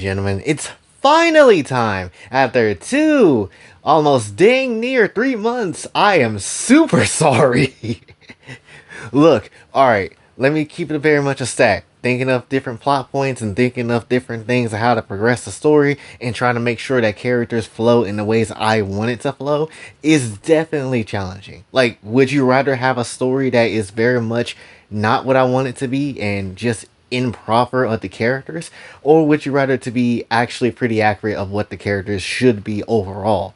Gentlemen, it's finally time. After almost dang near 3 months, I am super sorry. Look, alright, let me keep it very much a stack. Thinking of different plot points and thinking of different things of how to progress the story and trying to make sure that characters flow in the ways I want it to flow is definitely challenging. Like, would you rather have a story that is very much not what I want it to be and just improper of the characters, or would you rather to be actually pretty accurate of what the characters should be overall?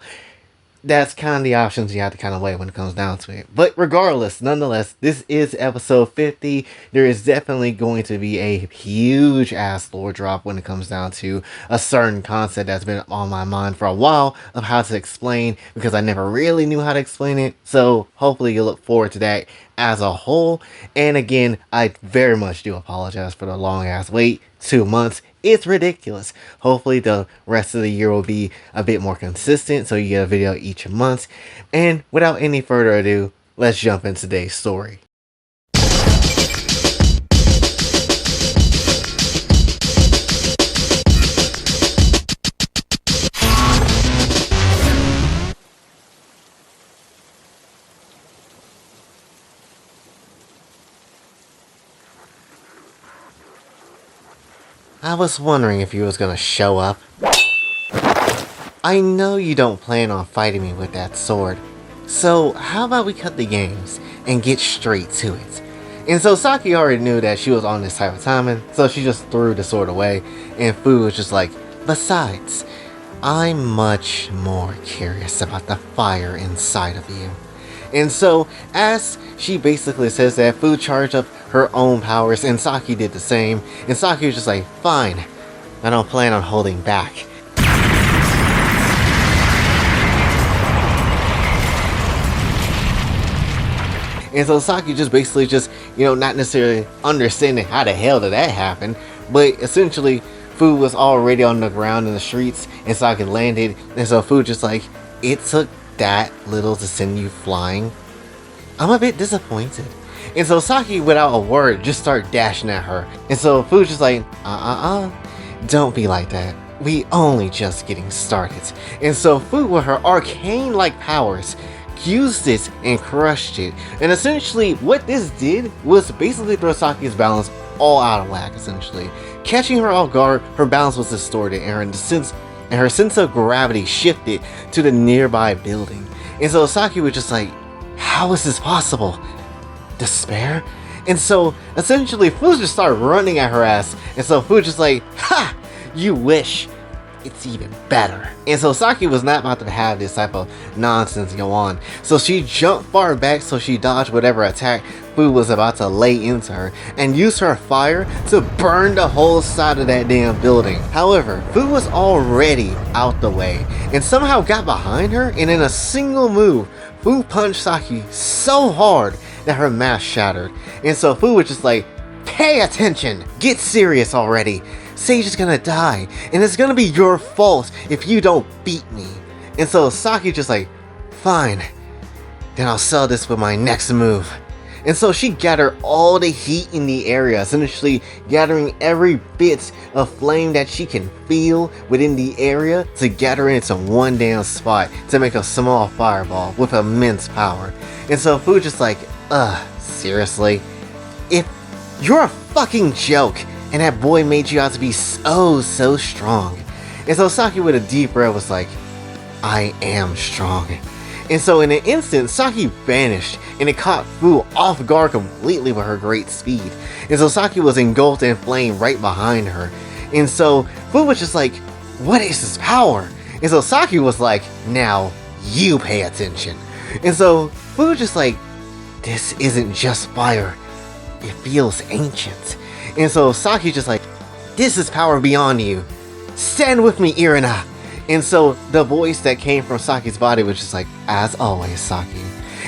That's kind of the options you have to kind of weigh when it comes down to it. But regardless, nonetheless, this is episode 50. There is definitely going to be a huge ass lore drop when it comes down to a certain concept that's been on my mind for a while of how to explain, because I never really knew how to explain it. So hopefully you'll look forward to that as a whole. And again, I very much do apologize for the long ass wait. 2 months. It's ridiculous. Hopefully the rest of the year will be a bit more consistent, so you get a video each month. And without any further ado, let's jump into today's story. I was wondering if you was gonna show up. I know you don't plan on fighting me with that sword, so how about we cut the games and get straight to it? And so Saki already knew that she was on this type of timing, so she just threw the sword away, and Fu was just like, besides, I'm much more curious about the fire inside of you. And so, as she basically says that, Fu charged up her own powers, and Saki did the same. And Saki was just like, fine, I don't plan on holding back. And so Saki just basically not necessarily understanding how the hell did that happen, but essentially Fu was already on the ground in the streets, and Saki landed, and so Fu just like, it took that little to send you flying? I'm a bit disappointed. And so Saki, without a word, just started dashing at her. And so Fu's just like, don't be like that. We only just getting started. And so Fu, with her arcane-like powers, used it and crushed it. And essentially, what this did was basically throw Saki's balance all out of whack, essentially. Catching her off guard, her balance was distorted, and her sense of gravity shifted to the nearby building. And so Saki was just like, how is this possible? Despair? And so essentially Fu just started running at her ass, and so Fu just like, ha! You wish. It's even better. And so Saki was not about to have this type of nonsense go on, so she jumped far back so she dodged whatever attack Fu was about to lay into her, and used her fire to burn the whole side of that damn building. However, Fu was already out the way and somehow got behind her, and in a single move Fu punched Saki so hard that her mask shattered. And so Fu was just like, pay attention, get serious already. Sage is gonna die, and it's gonna be your fault if you don't beat me. And so Saki just like, fine, then I'll sell this with my next move. And so she gathered all the heat in the area, essentially gathering every bit of flame that she can feel within the area to gather into one damn spot to make a small fireball with immense power. And so Fu just like, seriously? If you're a fucking joke, and that boy made you out to be so strong. And so Saki, with a deep breath, was like, I am strong. And so in an instant, Saki vanished, and it caught Fu off guard completely with her great speed. And so Saki was engulfed in flame right behind her. And so Fu was just like, what is this power? And so Saki was like, now you pay attention. And so Fu was just like, this isn't just fire, it feels ancient. And so Saki just like, this is power beyond you. Stand with me, Irina. And so the voice that came from Saki's body was just like, as always, Saki.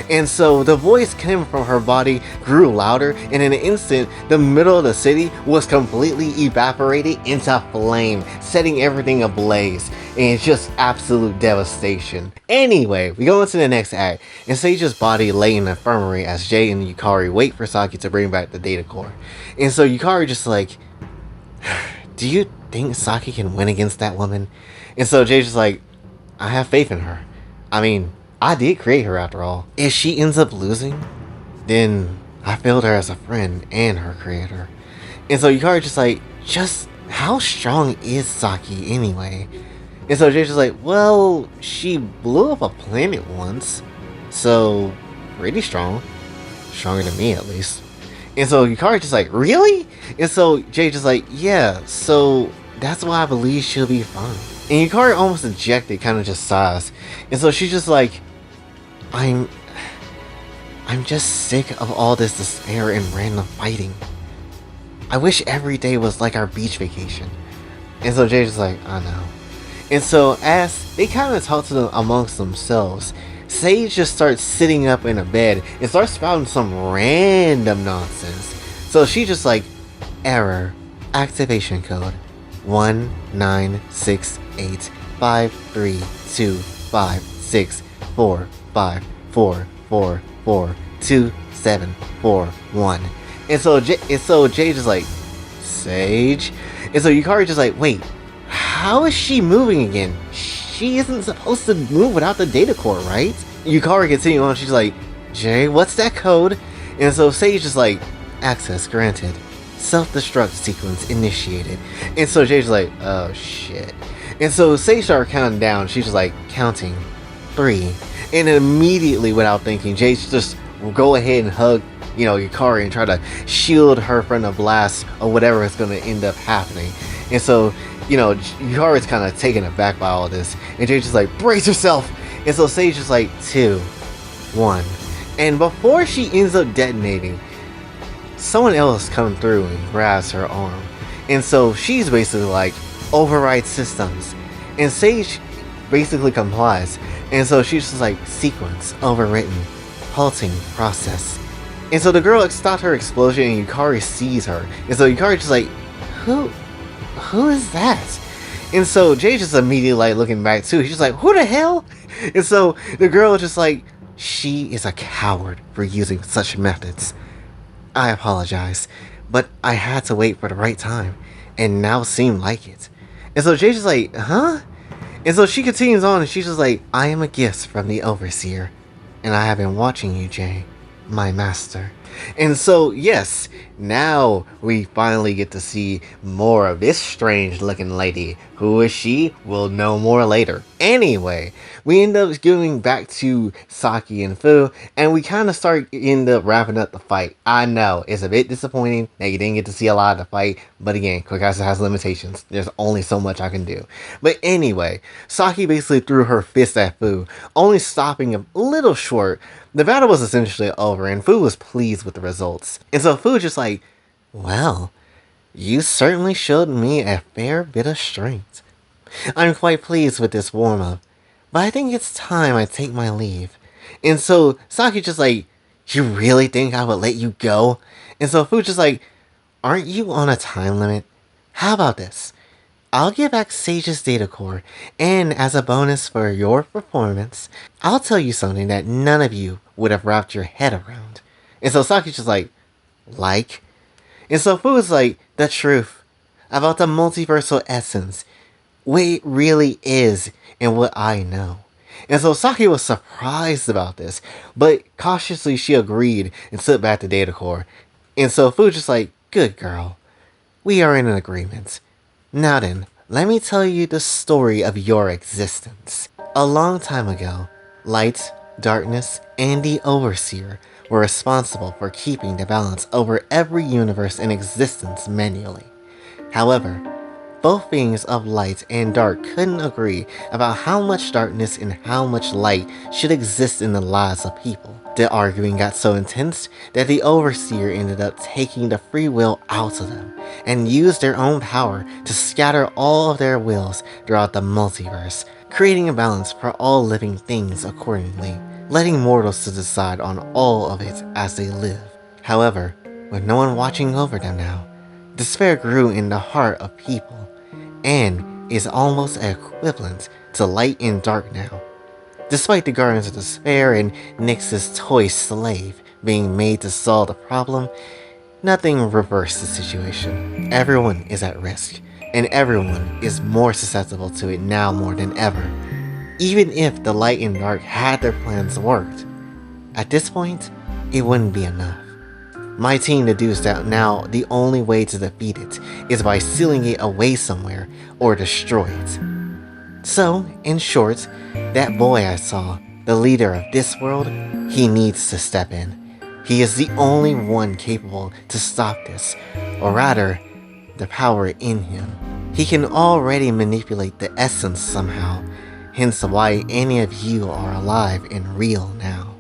And so the voice came from her body, grew louder, and in an instant, the middle of the city was completely evaporated into flame, setting everything ablaze. And it's just absolute devastation. Anyway, we go into the next act, and Sage's body lay in the infirmary as Jay and Yukari wait for Saki to bring back the data core. And so Yukari just like, do you think Saki can win against that woman? And so Jay's just like, I have faith in her. I mean, I did create her after all. If she ends up losing, then I failed her as a friend and her creator. And so Yukari's just like, just how strong is Saki anyway? And so Jay's just like, well, she blew up a planet once, so pretty strong. Stronger than me, at least. And so Yukari's just like, really? And so Jay's just like, yeah, so that's why I believe she'll be fine. And Yukari almost ejected, kind of just sighs. And so she's just like, I'm just sick of all this despair and random fighting. I wish every day was like our beach vacation. And so Jay's just like, I know. And so as they kind of talk to them amongst themselves, Sage just starts sitting up in a bed and starts spouting some random nonsense. So she just like, error, activation code 1968533256454442741. And so Jay just like, Sage? And so Yukari just like, wait, how is she moving again? She isn't supposed to move without the data core, right? Yukari continues on, she's like, Jay, what's that code? And so Sage is like, access granted. Self-destruct sequence initiated. And so Jay's like, oh shit. And so Sage started counting down, she's just like, counting 3. And immediately, without thinking, Jay just will go ahead and hug, Yukari and try to shield her from the blast or whatever is going to end up happening. And so, Yukari's kind of taken aback by all this. And Jay's just like, brace yourself! And so Sage is like, 2, 1. And before she ends up detonating, someone else comes through and grabs her arm. And so she's basically like, override systems. And Sage basically complies. And so she's just like, sequence overwritten, halting process. And so the girl stopped her explosion and Yukari sees her. And so Yukari's just like, who is that? And so Jay's just immediately like looking back too. He's just like, who the hell? And so the girl is just like, she is a coward for using such methods. I apologize, but I had to wait for the right time, and now seemed like it. And so Jay's just like, huh? And so she continues on and she's just like, I am a gift from the Overseer, and I have been watching you, Jay, my master. And so, yes, now we finally get to see more of this strange looking lady. Who is she? We'll know more later. Anyway, we end up going back to Saki and Fu, and we kind of end up wrapping up the fight. I know, it's a bit disappointing that you didn't get to see a lot of the fight, but again, Quick Access has limitations. There's only so much I can do. But anyway, Saki basically threw her fist at Fu, only stopping him a little short. The battle was essentially over, and Fu was pleased with the results. And so Fu just like, well, you certainly showed me a fair bit of strength. I'm quite pleased with this warm-up, but I think it's time I take my leave. And so Saki just like, you really think I would let you go? And so Fu just like, aren't you on a time limit? How about this? I'll give back Sage's data core, and as a bonus for your performance, I'll tell you something that none of you would have wrapped your head around. And so Saki's just like? And so Fu is like, the truth about the multiversal essence, what it really is, and what I know. And so Saki was surprised about this, but cautiously she agreed and slipped back the data core. And so Fu just like, good girl, we are in an agreement. Now then, let me tell you the story of your existence. A long time ago, light, darkness, and the Overseer were responsible for keeping the balance over every universe in existence manually. However, both beings of light and dark couldn't agree about how much darkness and how much light should exist in the lives of people. The arguing got so intense that the Overseer ended up taking the free will out of them and used their own power to scatter all of their wills throughout the multiverse, creating a balance for all living things accordingly, letting mortals to decide on all of it as they live. However, with no one watching over them now, despair grew in the heart of people and is almost equivalent to light and dark now. Despite the Guardians of Despair and Nyx's toy slave being made to solve the problem, nothing reversed the situation. Everyone is at risk, and everyone is more susceptible to it now more than ever. Even if the light and dark had their plans worked, at this point, it wouldn't be enough. My team deduced that now the only way to defeat it is by sealing it away somewhere or destroy it. So, in short, that boy I saw, the leader of this world, he needs to step in. He is the only one capable to stop this, or rather, the power in him. He can already manipulate the essence somehow, hence why any of you are alive and real now.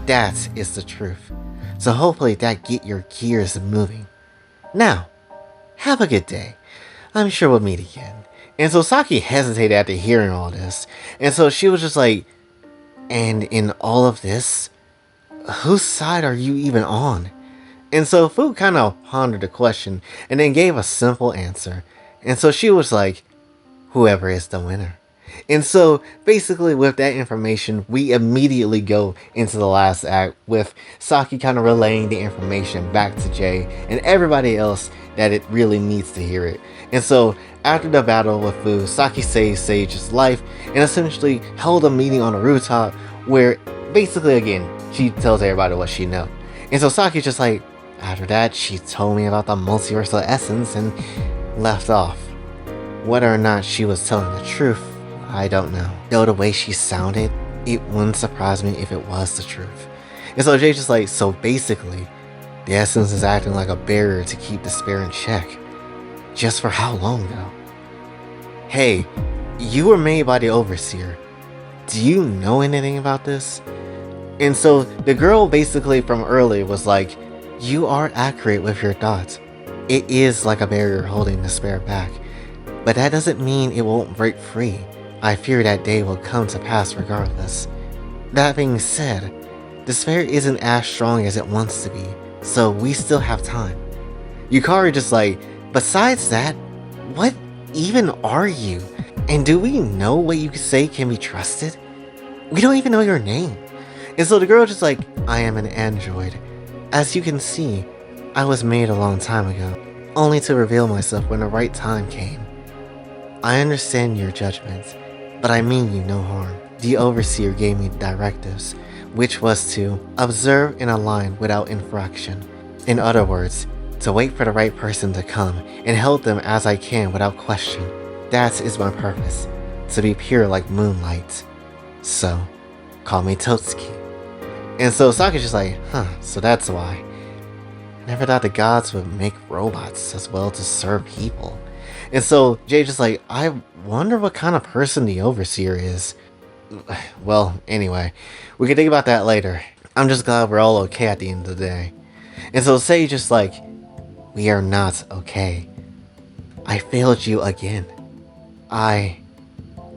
That is the truth. So hopefully that get your gears moving. Now, have a good day. I'm sure we'll meet again. And so Saki hesitated after hearing all this. And so she was just like, and in all of this, whose side are you even on? And so Fu kind of pondered the question and then gave a simple answer. And so she was like, whoever is the winner. And so basically with that information, we immediately go into the last act with Saki kind of relaying the information back to Jay and everybody else that it really needs to hear it. And so after the battle with Fu, Saki saved Sage's life and essentially held a meeting on a rooftop where basically again, she tells everybody what she knows. And so Saki's just like, after that, she told me about the Multiverse Essence and left off. Whether or not she was telling the truth, I don't know. Though the way she sounded, it wouldn't surprise me if it was the truth. And so Jay's just like, so basically, the essence is acting like a barrier to keep despair in check. Just for how long though? Hey, you were made by the Overseer. Do you know anything about this? And so the girl basically from earlier was like, you are accurate with your thoughts. It is like a barrier holding despair back. But that doesn't mean it won't break free. I fear that day will come to pass regardless. That being said, despair isn't as strong as it wants to be, so we still have time. Yukari just like, besides that, what even are you? And do we know what you say can be trusted? We don't even know your name. And so the girl just like, I am an android. As you can see, I was made a long time ago, only to reveal myself when the right time came. I understand your judgments, but I mean you no harm. The Overseer gave me directives, which was to observe and align without infraction. In other words, to wait for the right person to come and help them as I can without question. That is my purpose, to be pure like moonlight. So, call me Totsuki. And so Saki's just like, so that's why. Never thought the gods would make robots as well to serve people. And so Jay's just like, I wonder what kind of person the Overseer is. Well, anyway, we can think about that later. I'm just glad we're all okay at the end of the day. And so Sage just like, we are not okay. I failed you again. I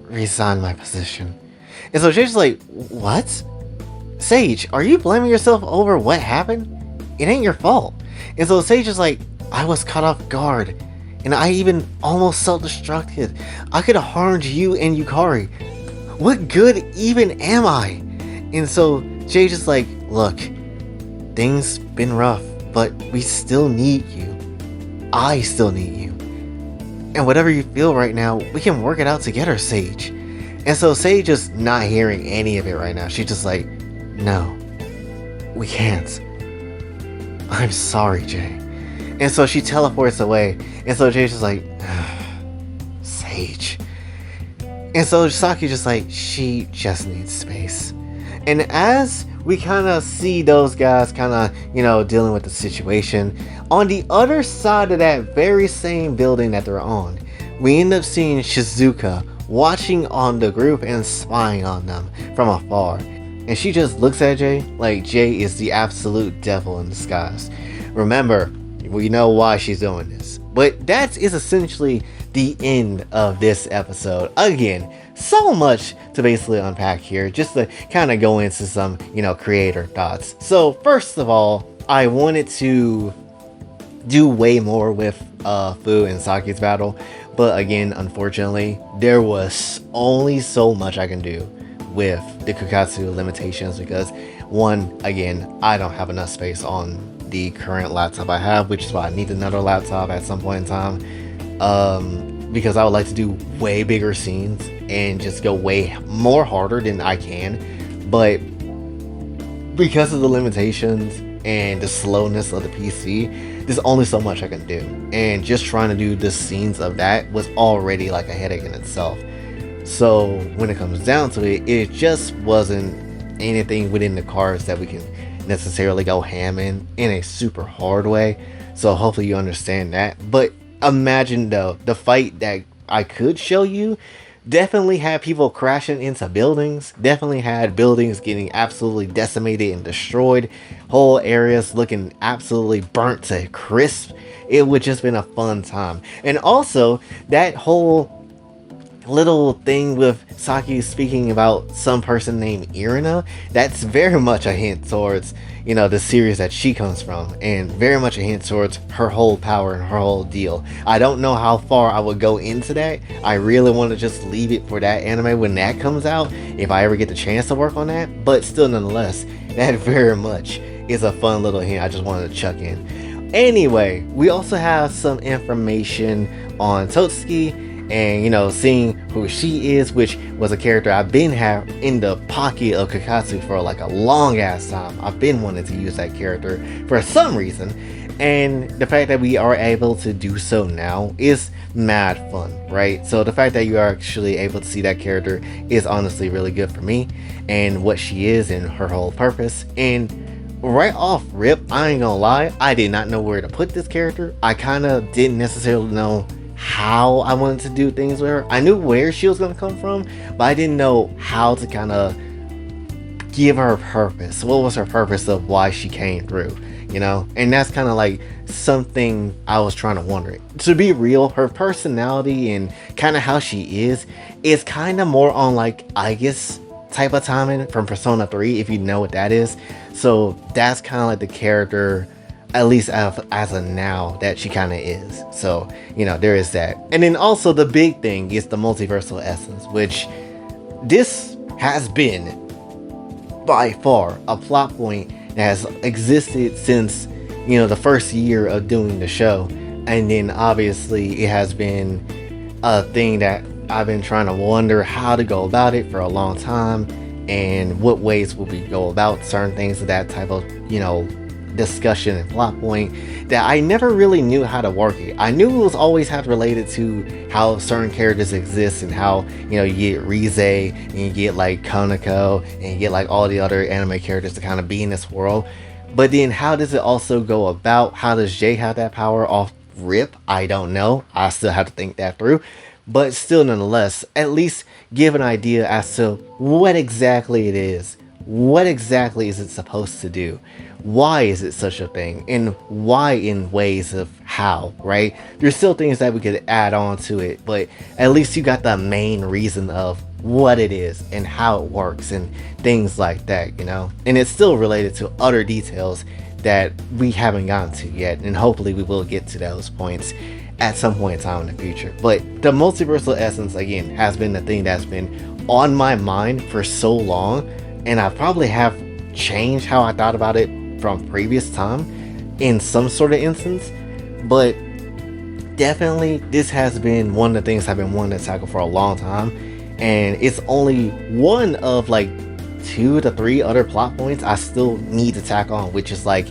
resign my position. And so Jade's like, what? Sage, are you blaming yourself over what happened? It ain't your fault. And so Sage is like, I was caught off guard. And I even almost self-destructed. I could have harmed you and Yukari. What good even am I? And so Jay's just like, look, things been rough, but we still need you. I still need you. And whatever you feel right now, we can work it out together, Sage. And so Sage is not hearing any of it right now. She's just like, no, we can't. I'm sorry, Jay. And so she teleports away. And so Jay's just like, Sage. And so Saki's just like, she just needs space. And as we kind of see those guys kind of, dealing with the situation, on the other side of that very same building that they're on, we end up seeing Shizuka watching on the group and spying on them from afar. And she just looks at Jay like Jay is the absolute devil in disguise. Remember, we know why she's doing this. But that is essentially the end of this episode. Again, so much to basically unpack here, just to kind of go into some, creator thoughts. So first of all, I wanted to do way more with Fu and Saki's battle, but again, unfortunately, there was only so much I can do with the Kukatsu limitations because one, again, I don't have enough space on the current laptop I have, which is why I need another laptop at some point in time. because I would like to do way bigger scenes and just go way more harder than I can. But because of the limitations and the slowness of the PC, there's only so much I can do. And just trying to do the scenes of that was already like a headache in itself. So when it comes down to it, it just wasn't anything within the cards that we can necessarily go ham in a super hard way. So hopefully you understand that. But imagine though, the fight that I could show you definitely had people crashing into buildings, definitely had buildings getting absolutely decimated and destroyed, whole areas looking absolutely burnt to crisp. It would just been a fun time. And also that whole little thing with Saki speaking about some person named Irina, that's very much a hint towards, you know, the series that she comes from, and very much a hint towards her whole power and her whole deal. I don't know how far I would go into that. I really want to just leave it for that anime when that comes out, if I ever get the chance to work on that. But still, nonetheless, that very much is a fun little hint I just wanted to chuck in. Anyway, we also have some information on Totsuki, and, you know, seeing who she is, which was a character I've been have in the pocket of Kakatsu for like a long ass time. I've been wanting to use that character for some reason, and the fact that we are able to do so now is mad fun, right? So the fact that you are actually able to see that character is honestly really good for me, and what she is and her whole purpose. And right off rip, I ain't gonna lie, I did not know where to put this character. I kind of didn't necessarily know how I wanted to do things with her. I knew where she was going to come from, but I didn't know how to kind of give her purpose. What was her purpose of why she came through, you know? And that's kind of like something I was trying to wonder. To be real, her personality and kind of how she is kind of more on like Aegis type of timing from Persona 3, if you know what that is. So that's kind of like the character, at least as of now, that she kind of is. So, you know, there is that. And then also the big thing is the Multiverse Essence, which this has been by far a plot point that has existed since, you know, the first year of doing the show. And then obviously it has been a thing that I've been trying to wonder how to go about it for a long time, and what ways will we go about certain things of that type of, you know, discussion and plot point, that I never really knew how to work it. I knew it was always had related to how certain characters exist, and how, you know, you get Rize and you get like Konako and you get like all the other anime characters to kind of be in this world. But then how does it also go about? How does Jay have that power off rip? I don't know. I still have to think that through. But still, nonetheless, at least give an idea as to what exactly it is. What exactly is it supposed to do? Why is it such a thing? And why in ways of how, right? There's still things that we could add on to it, but at least you got the main reason of what it is and how it works and things like that, you know? And it's still related to other details that we haven't gotten to yet, and hopefully we will get to those points at some point in time in the future. But the Multiversal Essence, again, has been the thing that's been on my mind for so long, and I probably have changed how I thought about it from previous time in some sort of instance. But definitely this has been one of the things I've been wanting to tackle for a long time, and it's only one of like 2 to 3 other plot points I still need to tack on, which is like,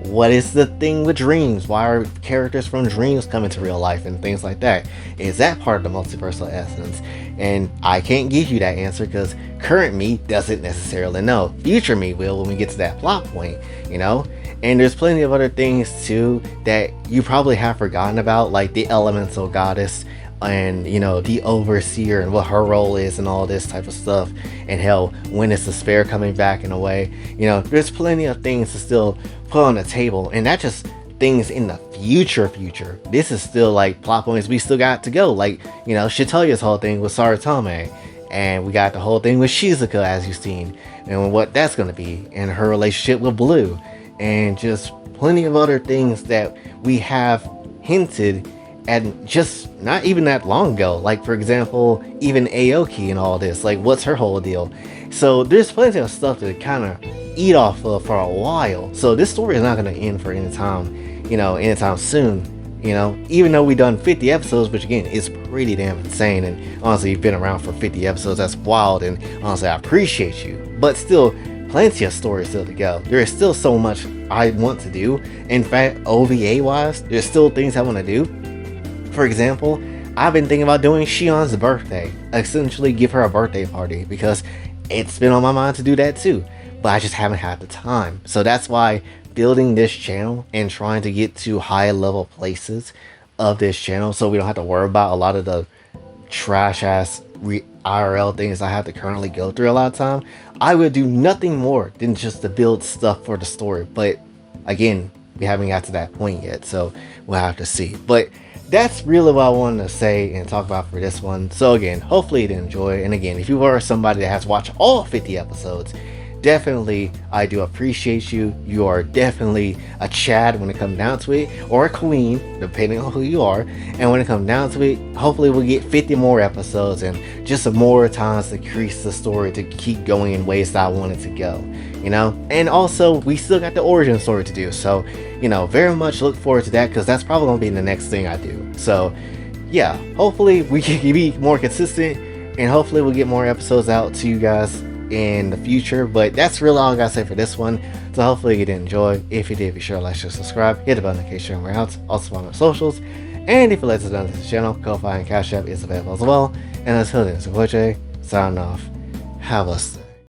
what is the thing with dreams? Why are characters from dreams coming to real life and things like that? Is that part of the Multiversal Essence? And I can't give you that answer because current me doesn't necessarily know. Future me will when we get to that plot point, you know? And there's plenty of other things too that you probably have forgotten about, like the elemental goddess, and, you know, the overseer and what her role is and all this type of stuff. And hell, when is the spare coming back in a way? You know, there's plenty of things to still put on the table, and that just things in the future. This is still like plot points we still got to go, like, you know, Shitoya's whole thing with Saritome, and we got the whole thing with Shizuka, as you've seen, and what that's going to be, and her relationship with Blue, and just plenty of other things that we have hinted at just not even that long ago. Like, for example, even Aoki and all this, like, what's her whole deal? So there's plenty of stuff to kind of eat off of for a while. So this story is not going to end for any time, you know, anytime soon. You know, even though we done 50 episodes, which again is pretty damn insane, and honestly, you've been around for 50 episodes, that's wild, and honestly, I appreciate you. But still, plenty of stories still to go. There is still so much I want to do. In fact, OVA wise, there's still things I want to do. For example, I've been thinking about doing Shion's birthday, essentially give her a birthday party, because it's been on my mind to do that too, but I just haven't had the time. So that's why building this channel and trying to get to high level places of this channel, so we don't have to worry about a lot of the trash ass IRL things I have to currently go through a lot of time, I would do nothing more than just to build stuff for the story. But again, we haven't got to that point yet, so we'll have to see. But that's really what I wanted to say and talk about for this one. So again, hopefully you did enjoy. And again, if you are somebody that has watched all 50 episodes, definitely I do appreciate you. You are definitely a Chad when it comes down to it, or a queen, depending on who you are. And when it comes down to it, hopefully we'll get 50 more episodes and just some more times to increase the story to keep going in ways that I want it to go, you know. And also, we still got the origin story to do, so you know, very much look forward to that, because that's probably gonna be the next thing I do. So yeah, hopefully we can be more consistent, and hopefully we'll get more episodes out to you guys in the future. But that's really all I gotta say for this one. So hopefully you did enjoy. If you did, be sure to like, share, subscribe, hit the bell notification we're out, also follow my socials, and if you'd like to donate to this channel, Kofi and Cash App is available as well. And until then, it's Kofi signing off. Have a